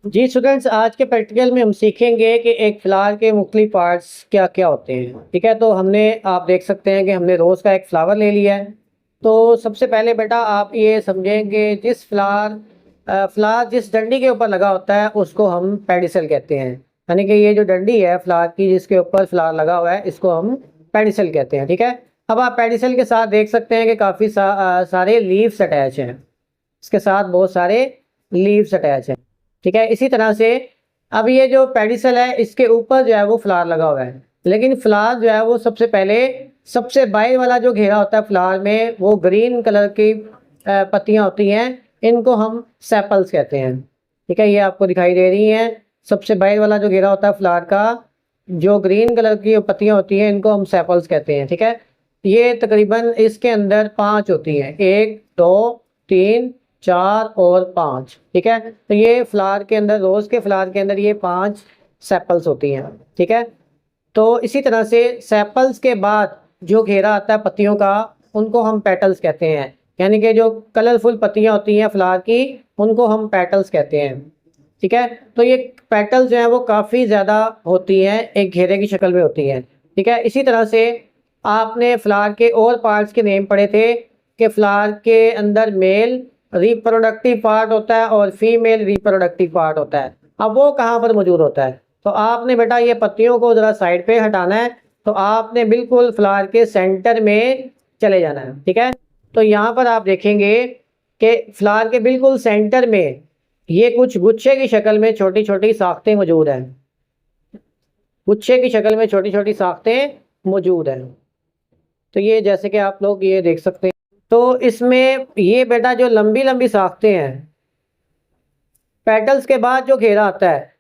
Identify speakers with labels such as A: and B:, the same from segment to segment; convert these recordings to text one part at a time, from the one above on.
A: जी students, आज के practical में हम सीखेंगे कि एक फ्लावर के मुख्तलिफ पार्ट्स क्या क्या होते हैं। ठीक है, तो हमने आप देख सकते हैं कि हमने रोज़ का एक फ्लावर ले लिया है। तो सबसे पहले बेटा आप ये समझेंगे, जिस फ्लावर जिस डंडी के ऊपर लगा होता है उसको हम पेडिसल कहते हैं। यानी कि ये जो डंडी है फ्लावर की जिसके ऊपर फ्लावर लगा हुआ है इसको हम पेडिसल कहते हैं। ठीक है, अब आप पेडिसल के साथ देख सकते हैं कि काफ़ी सारे लीव्स अटैच हैं। इसके साथ बहुत सारे लीव्स अटैच हैं। ठीक है, इसी तरह से अब ये जो पेडिसल है इसके ऊपर जो है वो फ्लावर लगा हुआ है, लेकिन फ्लावर जो है वो सबसे पहले सबसे बाहर वाला जो घेरा होता है फ्लावर में वो ग्रीन कलर की पत्तियां होती हैं, इनको हम सेपल्स कहते हैं। ठीक है, ये आपको दिखाई दे रही हैं। सबसे बाहर वाला जो घेरा होता है फ्लावर का, जो ग्रीन कलर की पत्तियां होती हैं इनको हम सेपल्स कहते हैं। ठीक है, ये तकरीबन इसके अंदर 5 होती हैं, 1 2 3 4 और 5। ठीक है, तो ये फ्लावर के अंदर, रोज़ के फ्लावर के अंदर ये 5 सेपल्स होती हैं। ठीक है, तो इसी तरह से सेपल्स के बाद जो घेरा आता है पत्तियों का उनको हम पेटल्स कहते हैं। यानी कि जो कलरफुल पत्तियां होती हैं फ्लावर की उनको हम पेटल्स कहते हैं। ठीक है, तो ये पेटल्स जो है वो काफ़ी ज़्यादा होती हैं, एक घेरे की शक्ल में होती हैं। ठीक है, इसी तरह से आपने फ्लावर के और पार्ट्स के नेम पढ़े थे कि फ्लावर के अंदर मेल रिप्रोडक्टिव पार्ट होता है और फीमेल रिप्रोडक्टिव पार्ट होता है। अब वो कहाँ पर मौजूद होता है, तो आपने बेटा ये पत्तियों को ज़रा साइड पे हटाना है। तो आपने बिल्कुल फ्लावर के सेंटर में चले जाना है। ठीक है, तो यहाँ पर आप देखेंगे कि फ्लावर के बिल्कुल सेंटर में ये कुछ गुच्छे की शक्ल में छोटी छोटी साख्तें मौजूद हैं। गुच्छे की शक्ल में छोटी छोटी साख्तें मौजूद हैं। तो ये जैसे कि आप लोग ये देख सकते हैं, तो इसमें ये बेटा जो लंबी लंबी साख्तें हैं, पेटल्स के बाद जो घेरा आता है,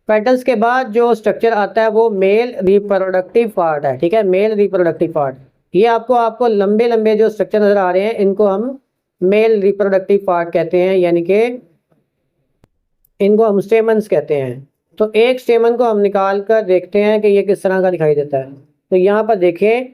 A: पेटल्स के बाद जो स्ट्रक्चर आता है वो मेल रिप्रोडक्टिव पार्ट है। ठीक है, मेल रिप्रोडक्टिव पार्ट, ये आपको आपको लंबे लंबे जो स्ट्रक्चर नजर आ रहे हैं इनको हम मेल रिप्रोडक्टिव पार्ट कहते हैं, यानी कि इनको हम स्टेमन्स कहते हैं। तो एक स्टेमन को हम निकाल कर देखते हैं कि ये किस तरह का दिखाई देता है। तो यहाँ पर देखें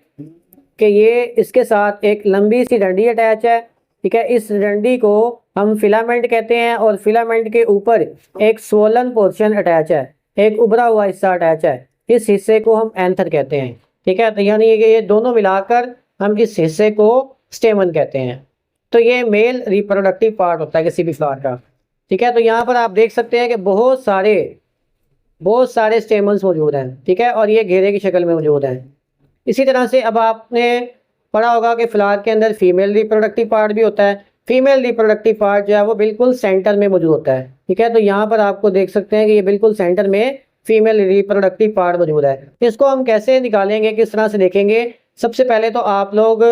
A: कि ये इसके साथ एक लंबी सी डंडी अटैच है। ठीक है, इस डंडी को हम फिलामेंट कहते हैं और फिलामेंट के ऊपर एक स्वोलन पोर्शन अटैच है, एक उभरा हुआ हिस्सा अटैच है। इस हिस्से को हम एंथर कहते हैं। ठीक है, तो यानी कि ये दोनों मिलाकर हम इस हिस्से को स्टेमन कहते हैं। तो ये मेल रिप्रोडक्टिव पार्ट होता है किसी भी फ्लावर का। ठीक है, तो यहाँ पर आप देख सकते हैं कि बहुत सारे स्टेमन्स मौजूद हैं। ठीक है, और ये घेरे की शक्ल में मौजूद हैं। इसी तरह से अब आपने पढ़ा होगा कि फ्लावर के अंदर फीमेल रिप्रोडक्टिव पार्ट भी होता है। फीमेल रिप्रोडक्टिव पार्ट जो है वो बिल्कुल सेंटर में मौजूद होता है। ठीक है, तो यहाँ पर आपको देख सकते हैं कि ये बिल्कुल सेंटर में फीमेल रिप्रोडक्टिव पार्ट मौजूद है। इसको हम कैसे निकालेंगे, किस तरह से देखेंगे। सबसे पहले तो आप लोग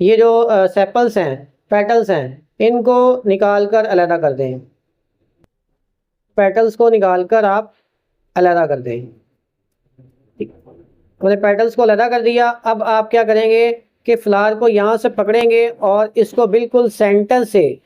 A: ये जो सेपल्स हैं, पेटल्स हैं, इनको निकाल कर अलहदा कर दें। पेटल्स को निकाल कर आप अलहदा कर दें। मैंने पेटल्स को अलहदा कर दिया। अब आप क्या करेंगे कि फ्लावर को यहाँ से पकड़ेंगे और इसको बिल्कुल सेंटर से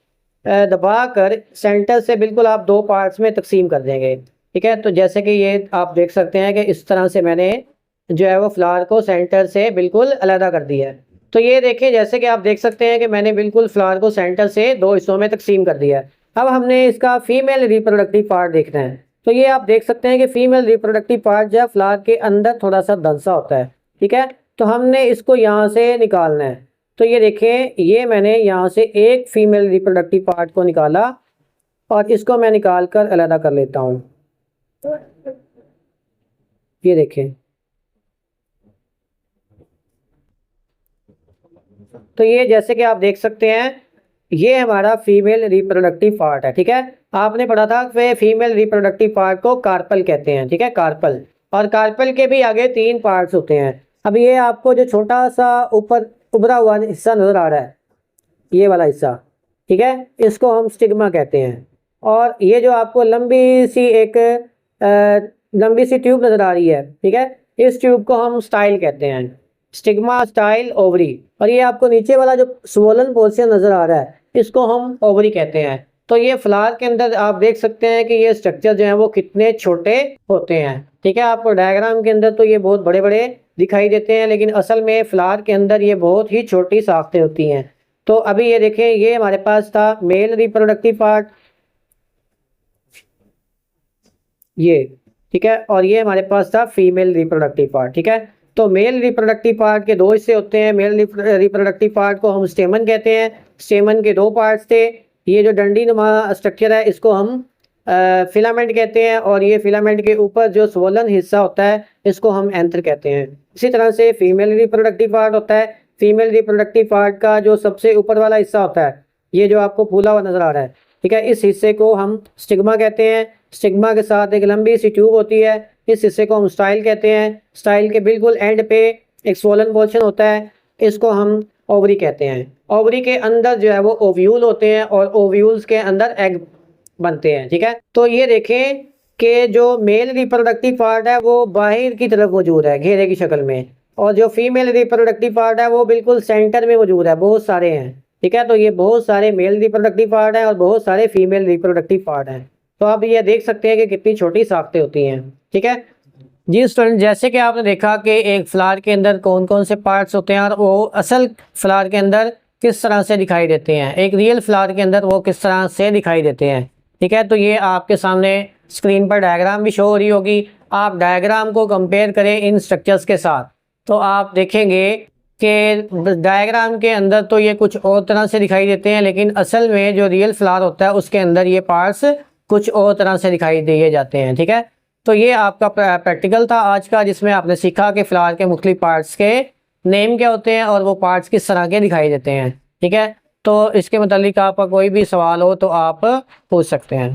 A: दबा कर सेंटर से बिल्कुल आप 2 पार्ट्स में तकसीम कर देंगे। ठीक है, तो जैसे कि ये आप देख सकते हैं कि इस तरह से मैंने जो है वो फ्लावर को सेंटर से बिल्कुल अलहदा कर दिया है। तो ये देखें, जैसे कि आप देख सकते हैं कि मैंने बिल्कुल फ्लावर को सेंटर से 2 हिस्सों में तकसीम कर दिया है। अब हमने इसका फीमेल रिप्रोडक्टिव पार्ट देखना है। तो ये आप देख सकते हैं कि फीमेल रिप्रोडक्टिव पार्ट जो है फ्लावर के अंदर थोड़ा सा धंसा होता है। ठीक है, तो हमने इसको यहाँ से निकालना है। तो ये देखें, ये मैंने यहाँ से एक फीमेल रिप्रोडक्टिव पार्ट को निकाला और इसको मैं निकाल कर अलहदा कर लेता हूँ। ये देखें, तो ये जैसे कि आप देख सकते हैं ये हमारा फीमेल रिप्रोडक्टिव पार्ट है। ठीक है, आपने पढ़ा था कि फीमेल रिप्रोडक्टिव पार्ट को कार्पल कहते हैं। ठीक है, कार्पल, और कार्पल के भी आगे 3 पार्ट्स होते हैं। अब ये आपको जो छोटा सा ऊपर उभरा हुआ हिस्सा नजर आ रहा है, ये वाला हिस्सा, ठीक है, इसको हम स्टिग्मा कहते हैं। और ये जो आपको लंबी सी ट्यूब नजर आ रही है, ठीक है, इस ट्यूब को हम स्टाइल कहते हैं, स्टिग्मा स्टाइल ओवरी। और ये आपको नीचे वाला जो स्वोलन पोर्शन नजर आ रहा है इसको हम ओवरी कहते हैं। तो ये फ्लावर के अंदर आप देख सकते हैं कि ये स्ट्रक्चर जो है वो कितने छोटे होते हैं। ठीक है, आपको डायग्राम के अंदर तो ये बहुत बड़े बड़े दिखाई देते हैं, लेकिन असल में फ्लावर के अंदर ये बहुत ही छोटी साख्तें होती हैं। तो अभी ये देखें, ये हमारे पास था मेल रिप्रोडक्टिव पार्ट, ये, ठीक है। और ये हमारे पास था फीमेल रिप्रोडक्टिव पार्ट, ठीक है। तो मेल रिप्रोडक्टिव पार्ट के दो हिस्से होते हैं। मेल रिप्रोडक्टिव पार्ट को हम स्टेमन कहते हैं। स्टेमन के दो पार्ट्स थे। ये जो डंडी नुमा स्ट्रक्चर है इसको हम फिलामेंट कहते हैं, और ये फिलामेंट के ऊपर जो स्वोलन हिस्सा होता है इसको हम एंथर कहते हैं। इसी तरह से फीमेल रिप्रोडक्टिव पार्ट होता है। फीमेल रिप्रोडक्टिव पार्ट का जो सबसे ऊपर वाला हिस्सा होता है, ये जो आपको फूला हुआ नजर आ रहा है, ठीक है, इस हिस्से को हम स्टिग्मा कहते हैं। स्टिग्मा के साथ एक लंबी सी ट्यूब होती है, इस हिस्से को हम स्टाइल कहते हैं। स्टाइल के बिल्कुल एंड पे एक स्वोलन पोर्शन होता है, इसको हम ओवरी कहते हैं। ओवरी के अंदर जो है वो ओव्यूल होते हैं, और ओव्यूल्स के अंदर एग बनते हैं, ठीक है। तो ये देखें कि जो मेल रिप्रोडक्टिव पार्ट है वो बाहर की तरफ मौजूद है घेरे की शक्ल में, और जो फीमेल रिप्रोडक्टिव पार्ट है वो बिल्कुल सेंटर में मौजूद है। बहुत सारे हैं, ठीक है। तो ये बहुत सारे मेल रिप्रोडक्टिव पार्ट हैं और बहुत सारे फीमेल रिप्रोडक्टिव पार्ट हैं। तो आप ये देख सकते हैं कि कितनी छोटी साख्तें होती हैं, ठीक है जी स्टूडेंट। जैसे कि आपने देखा कि एक फ्लावर के अंदर कौन कौन से पार्ट्स होते हैं और वो असल फ्लावर के अंदर किस तरह से दिखाई देते हैं, एक रियल फ्लावर के अंदर वो किस तरह से दिखाई देते हैं, ठीक है। तो ये आपके सामने स्क्रीन पर डायग्राम भी शो हो रही होगी। आप डायग्राम को कंपेयर करें इन स्ट्रक्चर्स के साथ, तो आप देखेंगे कि डायग्राम के अंदर तो ये कुछ और तरह से दिखाई देते हैं, लेकिन असल में जो रियल फ्लावर होता है उसके अंदर ये पार्ट्स कुछ और तरह से दिखाई दिए जाते हैं, ठीक है। तो ये आपका प्रैक्टिकल था आज का, जिसमें आपने सीखा कि फ्लावर के मुख्तलिफ पार्ट्स के नेम क्या होते हैं और वो पार्ट्स किस तरह के दिखाई देते हैं, ठीक है। तो इसके मतलब आपका कोई भी सवाल हो तो आप पूछ सकते हैं।